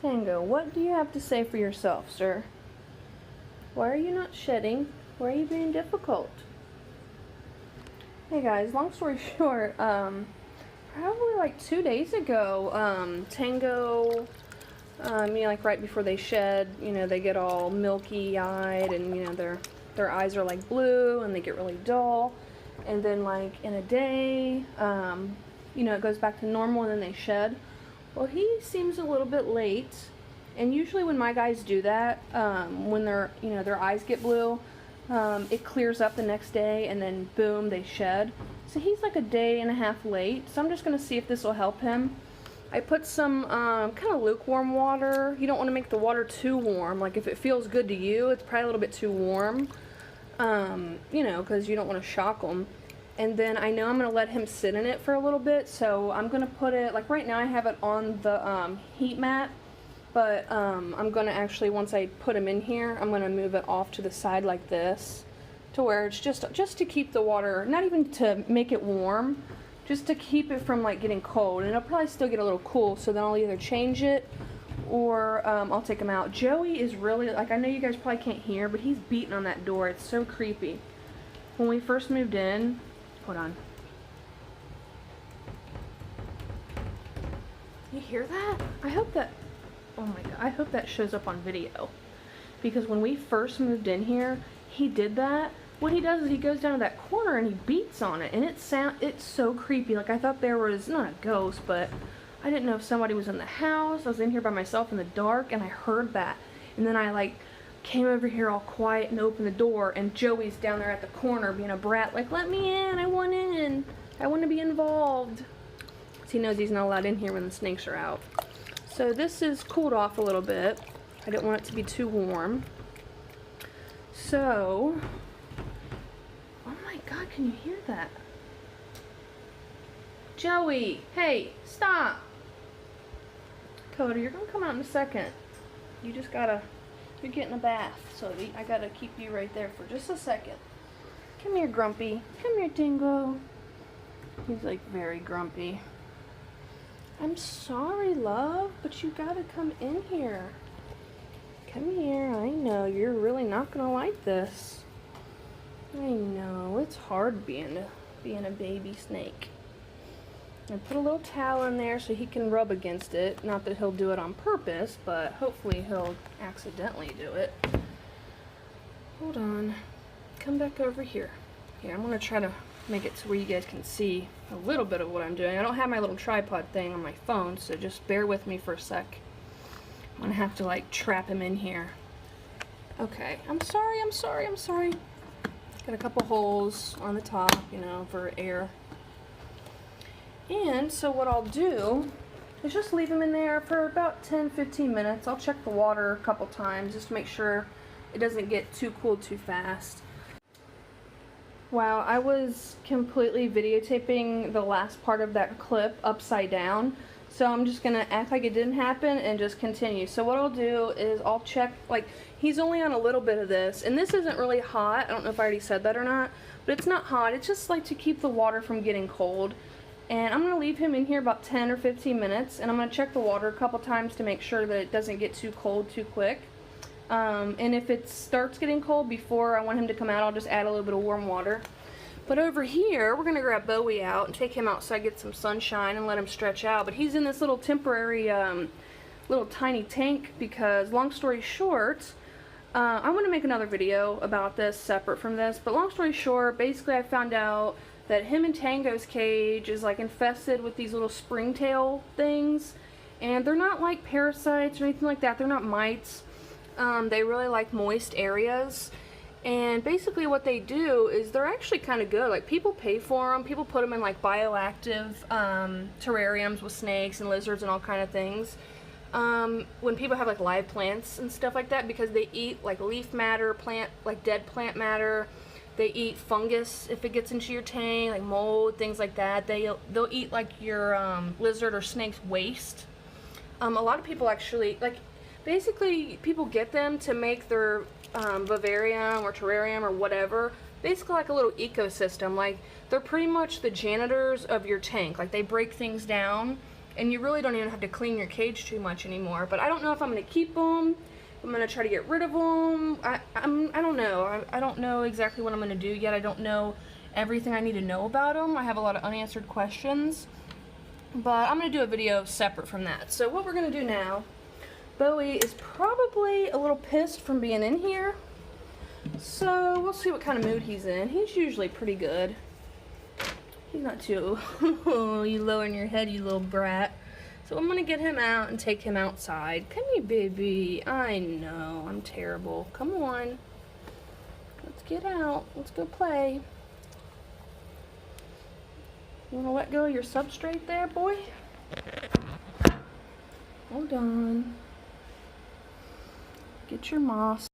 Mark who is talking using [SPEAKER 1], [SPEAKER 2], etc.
[SPEAKER 1] Tango, what do you have to say for yourself, sir? Why are you not shedding? Why are you being difficult? Hey guys, long story short, probably like 2 days ago, Tango, like right before they shed, they get all milky-eyed and, their eyes are like blue and they get really dull. And then like in a day, it goes back to normal and then they shed. Well, he seems a little bit late, and usually when my guys do that, when their eyes get blue, it clears up the next day, and then boom, they shed. So he's like a day and a half late. So I'm just gonna see if this will help him. I put some kind of lukewarm water. You don't want to make the water too warm. Like if it feels good to you, it's probably a little bit too warm. Because you don't want to shock them. And then I know I'm going to let him sit in it for a little bit, so I'm going to put it, like right now I have it on the heat mat, but I'm going to actually, once I put him in here, I'm going to move it off to the side like this, to where it's just to keep the water, not even to make it warm, just to keep it from like getting cold. And it'll probably still get a little cool, so then I'll either change it or I'll take him out. Joey is really, like, I know you guys probably can't hear, but he's beating on that door. It's so creepy. When we first moved in, hold on. You hear that? I hope that, oh my god, I hope that shows up on video. Because when we first moved in here, he did that. What he does is he goes down to that corner and he beats on it, and it's so creepy. Like, I thought there was, not a ghost, but I didn't know if somebody was in the house. I was in here by myself in the dark, and I heard that. And then I, like, came over here all quiet and opened the door, and Joey's down there at the corner being a brat, like, let me in, I want in. I want to be involved. Because he knows he's not allowed in here when the snakes are out. So this is cooled off a little bit. I didn't want it to be too warm. So, oh my god, can you hear that? Joey, hey, stop. Coda, you're gonna come out in a second. You just gotta, you're getting a bath, so I gotta keep you right there for just a second. Come here, Grumpy. Come here, Tango. He's like very grumpy. I'm sorry, love, but you gotta come in here. Come here. I know you're really not gonna like this. I know it's hard being a baby snake. I put a little towel in there so he can rub against it. Not that he'll do it on purpose, but hopefully he'll accidentally do it. Hold on. Come back over here. Here, I'm going to try to make it to where you guys can see a little bit of what I'm doing. I don't have my little tripod thing on my phone, so just bear with me for a sec. I'm going to have to, like, trap him in here. Okay. I'm sorry. Got a couple holes on the top, for air. And so what I'll do is just leave him in there for about 10-15 minutes. I'll check the water a couple times just to make sure it doesn't get too cold too fast. Wow, I was completely videotaping the last part of that clip upside down. So I'm just going to act like it didn't happen and just continue. So what I'll do is I'll check, like, he's only on a little bit of this. And this isn't really hot. I don't know if I already said that or not. But it's not hot. It's just like to keep the water from getting cold. And I'm going to leave him in here about 10 or 15 minutes, and I'm going to check the water a couple times to make sure that it doesn't get too cold too quick. And if it starts getting cold before I want him to come out, I'll just add a little bit of warm water. But over here, we're going to grab Bowie out and take him outside, get some sunshine, and let him stretch out. But he's in this little temporary, little tiny tank because, long story short, I want to make another video about this separate from this. But long story short, basically I found out that him and Tango's cage is like infested with these little springtail things, and they're not like parasites or anything like that. They're not mites. They really like moist areas, and basically what they do is they're actually kind of good. Like, people pay for them. People put them in like bioactive terrariums with snakes and lizards and all kind of things. When people have like live plants and stuff like that, because they eat like leaf matter, dead plant matter. They eat fungus if it gets into your tank, like mold, things like that. They'll eat like your lizard or snake's waste. A lot of people actually, like, basically people get them to make their vivarium or terrarium or whatever, basically like a little ecosystem. Like, they're pretty much the janitors of your tank. Like, they break things down and you really don't even have to clean your cage too much anymore. But I don't know if I'm going to keep them. I'm going to try to get rid of them. I don't know. I don't know exactly what I'm going to do yet. I don't know everything I need to know about them. I have a lot of unanswered questions. But I'm going to do a video separate from that. So what we're going to do now, Bowie is probably a little pissed from being in here. So we'll see what kind of mood he's in. He's usually pretty good. He's not too, you lowering your head, you little brat. So I'm going to get him out and take him outside. Come here, baby. I know, I'm terrible. Come on. Let's get out. Let's go play. You want to let go of your substrate there, boy? Hold on. Get your moss.